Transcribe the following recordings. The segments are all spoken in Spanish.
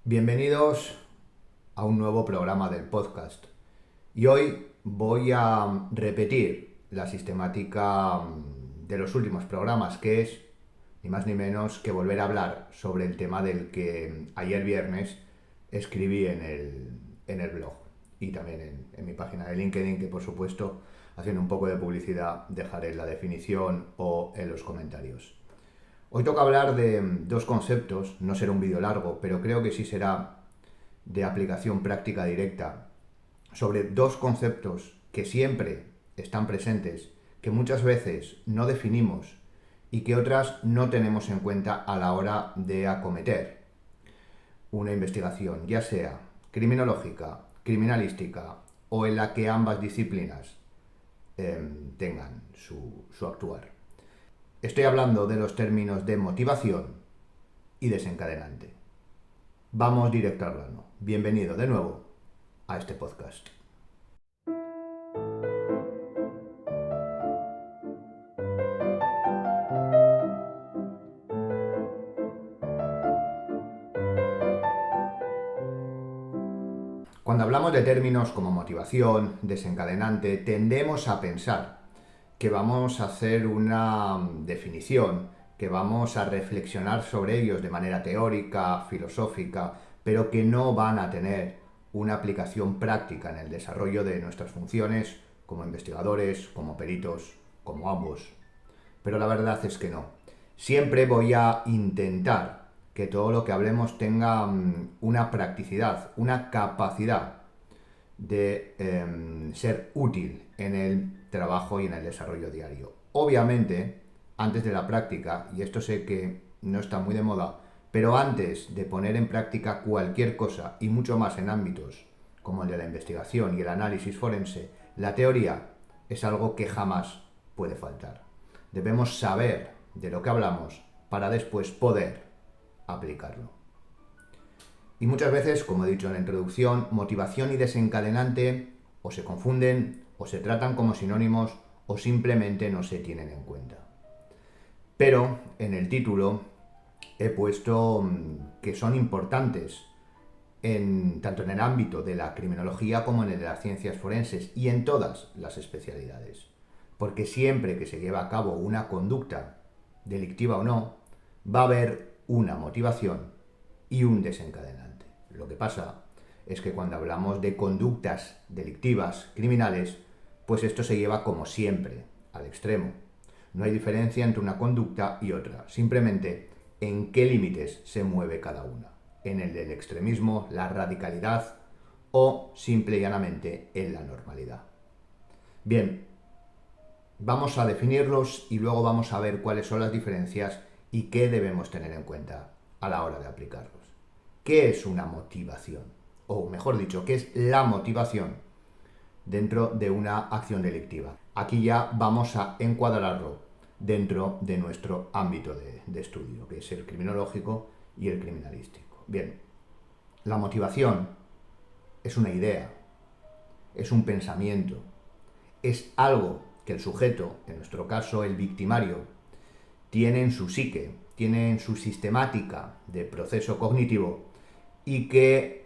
Bienvenidos a un nuevo programa del podcast. Y hoy voy a repetir la sistemática de los últimos programas, que es ni más ni menos que volver a hablar sobre el tema del que ayer viernes escribí en el blog y también en mi página de LinkedIn, que por supuesto, haciendo un poco de publicidad, dejaré en la definición o en los comentarios. Hoy toca hablar de dos conceptos, no será un vídeo largo, pero creo que sí será de aplicación práctica directa, sobre dos conceptos que siempre están presentes, que muchas veces no definimos y que otras no tenemos en cuenta a la hora de acometer una investigación, ya sea criminológica, criminalística o en la que ambas disciplinas tengan su actuar. Estoy hablando de los términos de motivación y desencadenante. Vamos directo al grano. Bienvenido de nuevo a este podcast. Cuando hablamos de términos como motivación, desencadenante, tendemos a pensar que vamos a hacer una definición, que vamos a reflexionar sobre ellos de manera teórica, filosófica, pero que no van a tener una aplicación práctica en el desarrollo de nuestras funciones como investigadores, como peritos, como ambos. Pero la verdad es que no. Siempre voy a intentar que todo lo que hablemos tenga una practicidad, una capacidad de ser útil en el trabajo y en el desarrollo diario. Obviamente, antes de la práctica, y esto sé que no está muy de moda, pero antes de poner en práctica cualquier cosa, y mucho más en ámbitos como el de la investigación y el análisis forense, la teoría es algo que jamás puede faltar. Debemos saber de lo que hablamos para después poder aplicarlo. Y muchas veces, como he dicho en la introducción, motivación y desencadenante o se confunden, o se tratan como sinónimos, o simplemente no se tienen en cuenta. Pero en el título he puesto que son importantes tanto en el ámbito de la criminología como en el de las ciencias forenses y en todas las especialidades. Porque siempre que se lleva a cabo una conducta, delictiva o no, va a haber una motivación y un desencadenante. Lo que pasa es que cuando hablamos de conductas delictivas, criminales, pues esto se lleva como siempre al extremo. No hay diferencia entre una conducta y otra, simplemente en qué límites se mueve cada una. En el del extremismo, la radicalidad o simple y llanamente en la normalidad. Bien, vamos a definirlos y luego vamos a ver cuáles son las diferencias y qué debemos tener en cuenta a la hora de aplicarlos. ¿Qué es una motivación? O mejor dicho, ¿qué es la motivación dentro de una acción delictiva? Aquí ya vamos a encuadrarlo dentro de nuestro ámbito de estudio, que es el criminológico y el criminalístico. Bien, la motivación es una idea, es un pensamiento, es algo que el sujeto, en nuestro caso el victimario, tiene en su psique, tiene en su sistemática de proceso cognitivo y que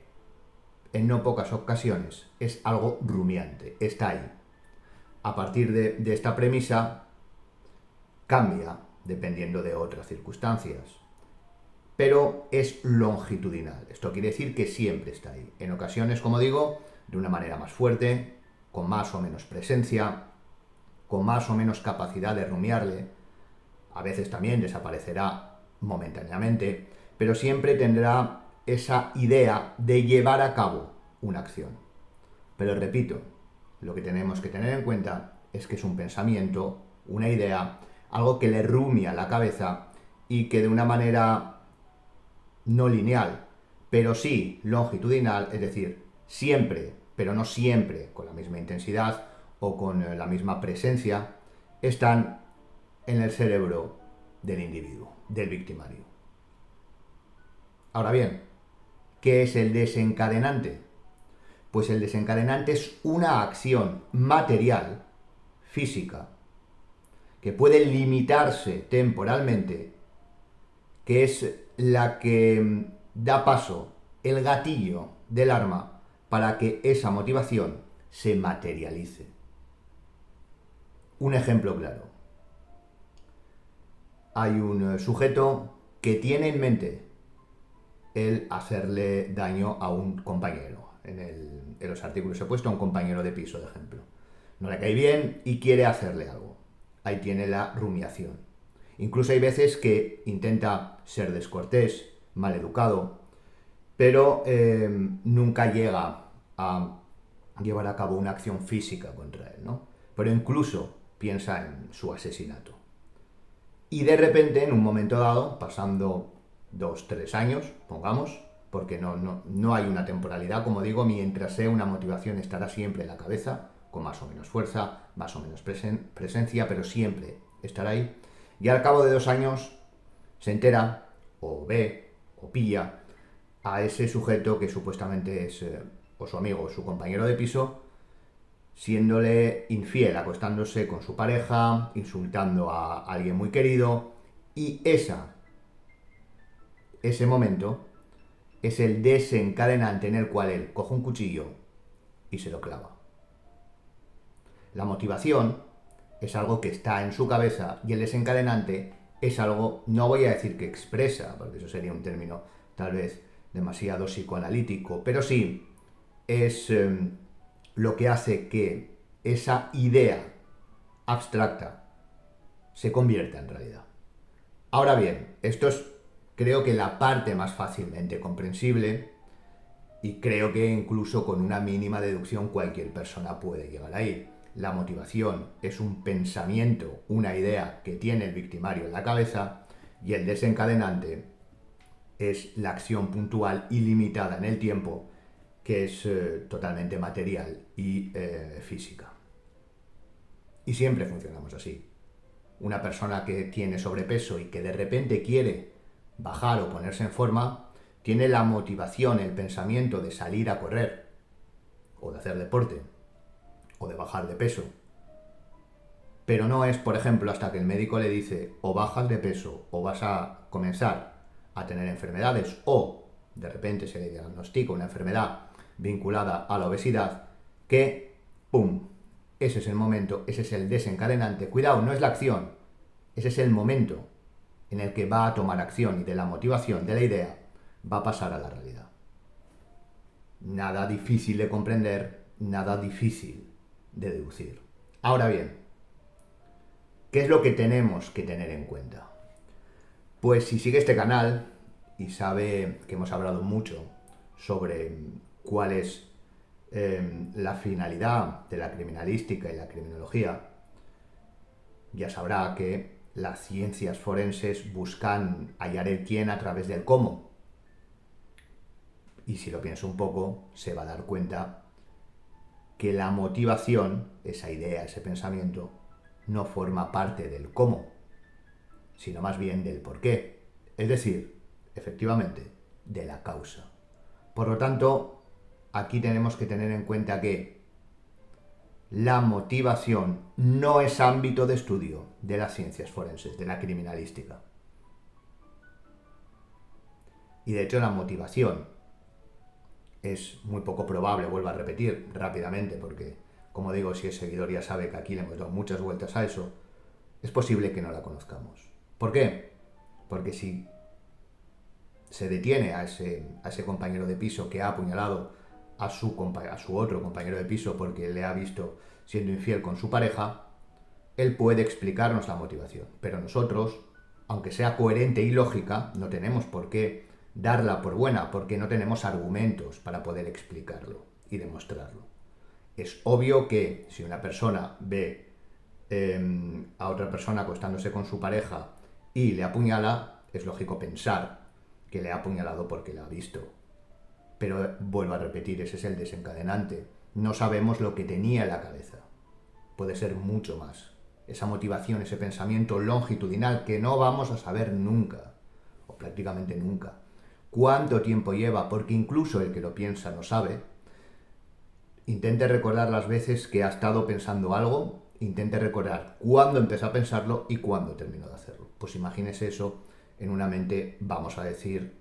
en no pocas ocasiones es algo rumiante, está ahí. A partir de esta premisa cambia dependiendo de otras circunstancias, pero es longitudinal. Esto quiere decir que siempre está ahí. En ocasiones, como digo, de una manera más fuerte, con más o menos presencia, con más o menos capacidad de rumiarle. A veces también desaparecerá momentáneamente, pero siempre tendrá esa idea de llevar a cabo una acción. Pero repito, lo que tenemos que tener en cuenta es que es un pensamiento, una idea, algo que le rumia la cabeza y que de una manera no lineal, pero sí longitudinal, es decir, siempre, pero no siempre con la misma intensidad o con la misma presencia, están en el cerebro del individuo, del victimario. Ahora bien, ¿qué es el desencadenante? Pues el desencadenante es una acción material, física, que puede limitarse temporalmente, que es la que da paso el gatillo del arma para que esa motivación se materialice. Un ejemplo claro. Hay un sujeto que tiene en mente el hacerle daño a un compañero. En los artículos he puesto a un compañero de piso, de ejemplo. No le cae bien y quiere hacerle algo. Ahí tiene la rumiación. Incluso hay veces que intenta ser descortés, maleducado, pero nunca llega a llevar a cabo una acción física contra él, ¿no? Pero incluso piensa en su asesinato. Y de repente, en un momento dado, pasando 2-3 años, pongamos, porque no hay una temporalidad, como digo, mientras sea una motivación estará siempre en la cabeza, con más o menos fuerza, más o menos presencia, pero siempre estará ahí. Y al cabo de 2 años se entera, o ve, o pilla a ese sujeto que supuestamente es o su amigo o su compañero de piso, siéndole infiel, acostándose con su pareja, insultando a alguien muy querido, y ese momento es el desencadenante en el cual él coge un cuchillo y se lo clava. La motivación es algo que está en su cabeza y el desencadenante es algo, no voy a decir que expresa, porque eso sería un término tal vez demasiado psicoanalítico, pero sí es lo que hace que esa idea abstracta se convierta en realidad. Ahora bien, esto es creo que la parte más fácilmente comprensible y creo que incluso con una mínima deducción cualquier persona puede llegar ahí. La motivación es un pensamiento, una idea que tiene el victimario en la cabeza y el desencadenante es la acción puntual y limitada en el tiempo que es totalmente material y física. Y siempre funcionamos así. Una persona que tiene sobrepeso y que de repente quiere bajar o ponerse en forma, tiene la motivación, el pensamiento de salir a correr, o de hacer deporte, o de bajar de peso. Pero no es, por ejemplo, hasta que el médico le dice o bajas de peso o vas a comenzar a tener enfermedades o de repente se le diagnostica una enfermedad vinculada a la obesidad, que ¡pum! Ese es el momento, ese es el desencadenante. Cuidado, no es la acción, ese es el momento en el que va a tomar acción y de la motivación, de la idea, va a pasar a la realidad. Nada difícil de comprender, nada difícil de deducir. Ahora bien, ¿qué es lo que tenemos que tener en cuenta? Pues si sigue este canal y sabe que hemos hablado mucho sobre cuál es la finalidad de la criminalística y la criminología, ya sabrá que las ciencias forenses buscan hallar el quién a través del cómo. Y si lo piensa un poco, se va a dar cuenta que la motivación, esa idea, ese pensamiento, no forma parte del cómo, sino más bien del por qué. Es decir, efectivamente, de la causa. Por lo tanto, aquí tenemos que tener en cuenta que la motivación no es ámbito de estudio de las ciencias forenses, de la criminalística. Y de hecho la motivación es muy poco probable, vuelvo a repetir rápidamente, porque como digo, si es seguidor ya sabe que aquí le hemos dado muchas vueltas a eso, es posible que no la conozcamos. ¿Por qué? Porque si se detiene a ese compañero de piso que ha apuñalado a su otro compañero de piso porque le ha visto siendo infiel con su pareja, él puede explicarnos la motivación. Pero nosotros, aunque sea coherente y lógica, no tenemos por qué darla por buena, porque no tenemos argumentos para poder explicarlo y demostrarlo. Es obvio que si una persona ve a otra persona acostándose con su pareja y le apuñala, es lógico pensar que le ha apuñalado porque la ha visto. Pero vuelvo a repetir, ese es el desencadenante. No sabemos lo que tenía en la cabeza. Puede ser mucho más. Esa motivación, ese pensamiento longitudinal que no vamos a saber nunca, o prácticamente nunca. ¿Cuánto tiempo lleva? Porque incluso el que lo piensa no sabe. Intente recordar las veces que ha estado pensando algo, intente recordar cuándo empezó a pensarlo y cuándo terminó de hacerlo. Pues imagínese eso en una mente, vamos a decir,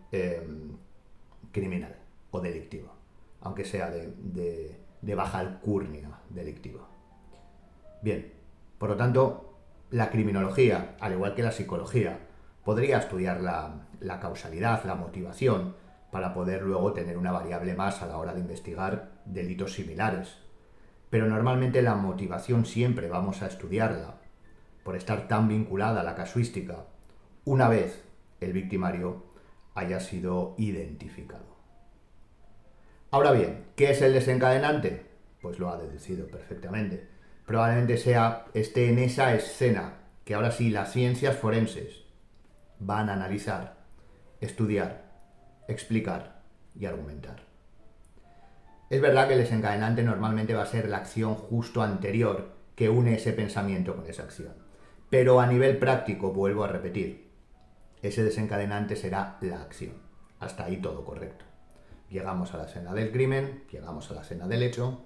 criminal. o delictiva, aunque sea de baja alcurnia delictiva. Bien, por lo tanto, la criminología, al igual que la psicología, podría estudiar la causalidad, la motivación, para poder luego tener una variable más a la hora de investigar delitos similares. Pero normalmente la motivación siempre vamos a estudiarla, por estar tan vinculada a la casuística, una vez el victimario haya sido identificado. Ahora bien, ¿qué es el desencadenante? Pues lo ha deducido perfectamente. Probablemente esté en esa escena que ahora sí las ciencias forenses van a analizar, estudiar, explicar y argumentar. Es verdad que el desencadenante normalmente va a ser la acción justo anterior que une ese pensamiento con esa acción. Pero a nivel práctico, vuelvo a repetir, ese desencadenante será la acción. Hasta ahí todo correcto. Llegamos a la escena del crimen, llegamos a la escena del hecho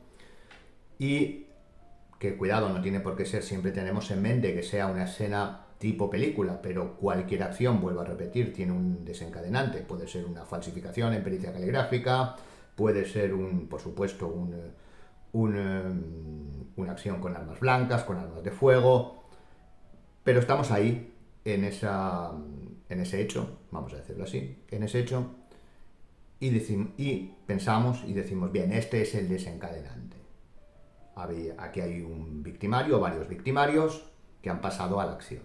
y que cuidado, no tiene por qué ser, siempre tenemos en mente que sea una escena tipo película, pero cualquier acción, vuelvo a repetir, tiene un desencadenante. Puede ser una falsificación en pericia caligráfica, puede ser, por supuesto, una acción con armas blancas, con armas de fuego, pero estamos ahí, en ese hecho, vamos a decirlo así, en ese hecho, y pensamos y decimos, bien, este es el desencadenante. Aquí hay un victimario o varios victimarios que han pasado a la acción.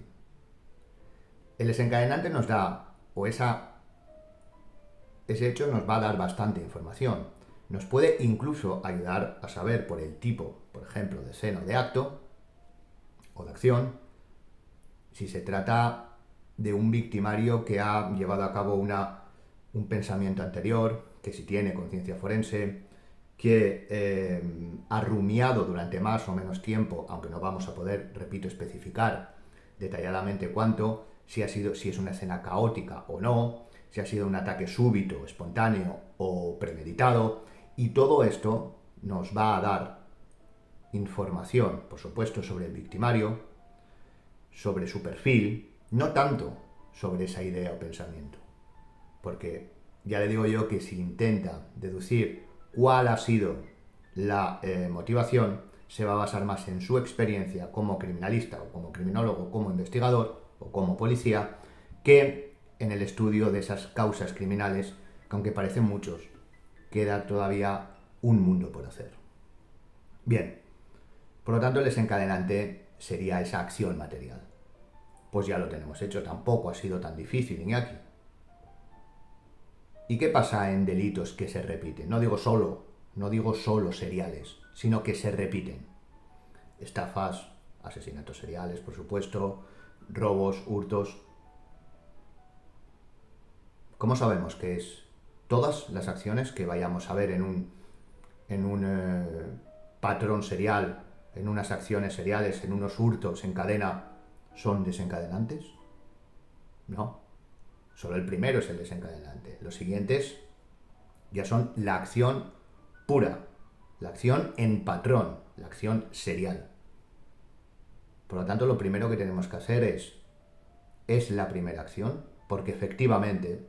El desencadenante nos da, ese hecho nos va a dar bastante información. Nos puede incluso ayudar a saber por el tipo, por ejemplo, de escena o de acto o de acción, si se trata de un victimario que ha llevado a cabo un pensamiento anterior, que si tiene conciencia forense, que ha rumiado durante más o menos tiempo, aunque no vamos a poder, repito, especificar detalladamente cuánto, si es una escena caótica o no, si ha sido un ataque súbito, espontáneo o premeditado, y todo esto nos va a dar información, por supuesto, sobre el victimario, sobre su perfil, no tanto sobre esa idea o pensamiento, porque ya le digo yo que si intenta deducir cuál ha sido la motivación, se va a basar más en su experiencia como criminalista o como criminólogo, como investigador o como policía, que en el estudio de esas causas criminales, que aunque parecen muchos, queda todavía un mundo por hacer. Bien, por lo tanto el desencadenante sería esa acción material. Pues ya lo tenemos hecho, tampoco ha sido tan difícil, Iñaki. ¿Y qué pasa en delitos que se repiten? No digo solo seriales, sino que se repiten. Estafas, asesinatos seriales, por supuesto, robos, hurtos. ¿Cómo sabemos que es? Todas las acciones que vayamos a ver en un patrón serial, en unas acciones seriales, en unos hurtos en cadena, ¿son desencadenantes? No. Solo el primero es el desencadenante. Los siguientes ya son la acción pura, la acción en patrón, la acción serial. Por lo tanto, lo primero que tenemos que hacer es la primera acción, porque efectivamente,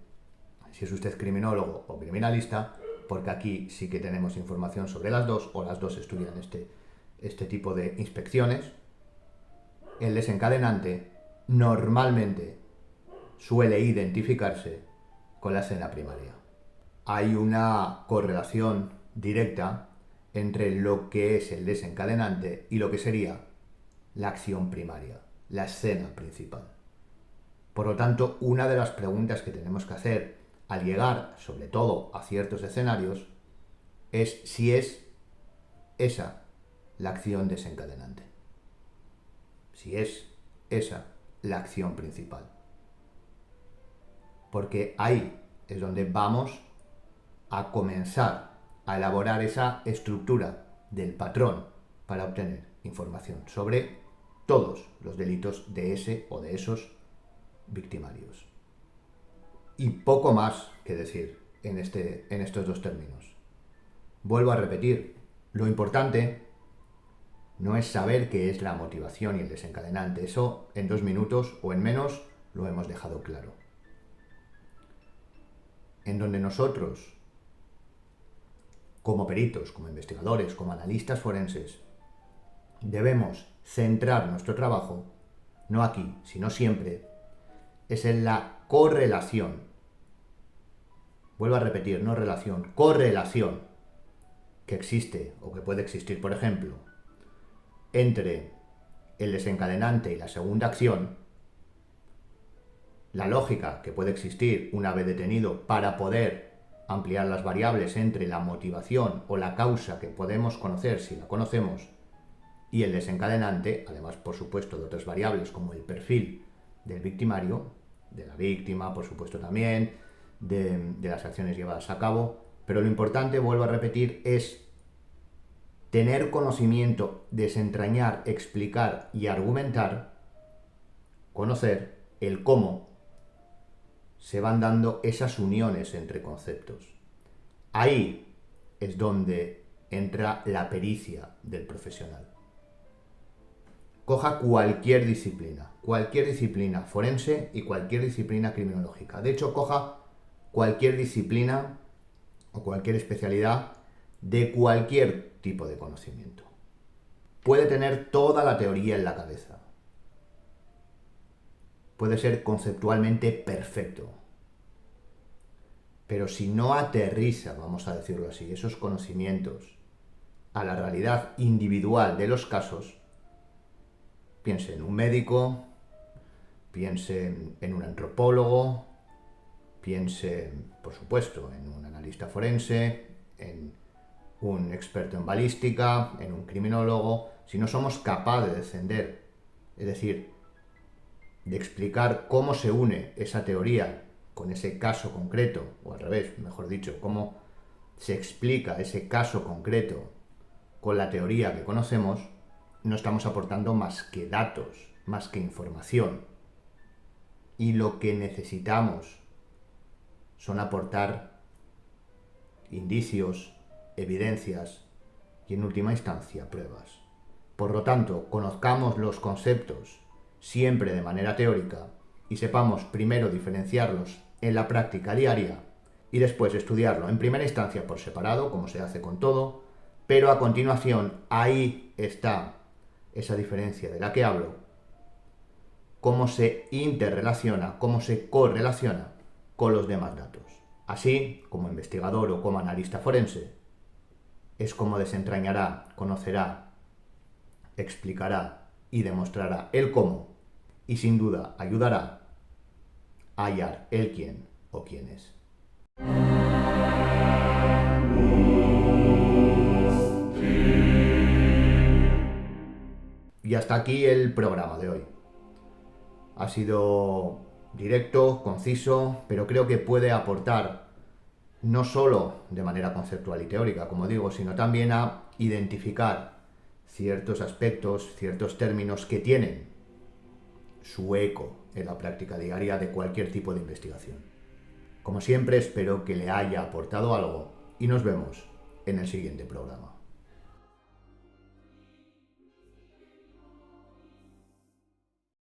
si es usted criminólogo o criminalista, porque aquí sí que tenemos información sobre las dos, o las dos estudian este tipo de inspecciones, el desencadenante normalmente suele identificarse con la escena primaria. Hay una correlación directa entre lo que es el desencadenante y lo que sería la acción primaria, la escena principal. Por lo tanto, una de las preguntas que tenemos que hacer al llegar, sobre todo, a ciertos escenarios, es si es esa la acción desencadenante. Si es esa la acción principal. Porque ahí es donde vamos a comenzar a elaborar esa estructura del patrón para obtener información sobre todos los delitos de ese o de esos victimarios. Y poco más que decir en estos dos términos. Vuelvo a repetir, lo importante no es saber qué es la motivación y el desencadenante. Eso en 2 minutos o en menos lo hemos dejado claro. En donde nosotros como peritos, como investigadores, como analistas forenses, debemos centrar nuestro trabajo, no aquí, sino siempre, es en la correlación. Vuelvo a repetir, no relación, correlación que existe o que puede existir, por ejemplo, entre el desencadenante y la segunda acción, la lógica que puede existir una vez detenido para poder ampliar las variables entre la motivación o la causa que podemos conocer si la conocemos y el desencadenante, además por supuesto de otras variables como el perfil del victimario, de la víctima, por supuesto también, de las acciones llevadas a cabo, pero lo importante, vuelvo a repetir, es tener conocimiento, desentrañar, explicar y argumentar, conocer el cómo se van dando esas uniones entre conceptos. Ahí es donde entra la pericia del profesional. Coja cualquier disciplina forense y cualquier disciplina criminológica. De hecho, coja cualquier disciplina o cualquier especialidad de cualquier tipo de conocimiento. Puede tener toda la teoría en la cabeza. Puede ser conceptualmente perfecto. Pero si no aterriza, vamos a decirlo así, esos conocimientos a la realidad individual de los casos, piense en un médico, piense en un antropólogo, piense, por supuesto, en un analista forense, en un experto en balística, en un criminólogo. Si no somos capaces de descender, es decir, de explicar cómo se une esa teoría con ese caso concreto, o al revés, mejor dicho, cómo se explica ese caso concreto con la teoría que conocemos, no estamos aportando más que datos, más que información. Y lo que necesitamos son aportar indicios, evidencias y en última instancia pruebas. Por lo tanto, conozcamos los conceptos siempre de manera teórica y sepamos primero diferenciarlos en la práctica diaria y después estudiarlo en primera instancia por separado, como se hace con todo, pero a continuación ahí está esa diferencia de la que hablo, cómo se interrelaciona, cómo se correlaciona con los demás datos. Así, como investigador o como analista forense, es como desentrañará, conocerá, explicará y demostrará el cómo y sin duda ayudará a hallar el quién o quiénes. Y hasta aquí el programa de hoy. Ha sido directo, conciso, pero creo que puede aportar no solo de manera conceptual y teórica, como digo, sino también a identificar ciertos aspectos, ciertos términos que tienen su eco en la práctica diaria de cualquier tipo de investigación. Como siempre, espero que le haya aportado algo y nos vemos en el siguiente programa.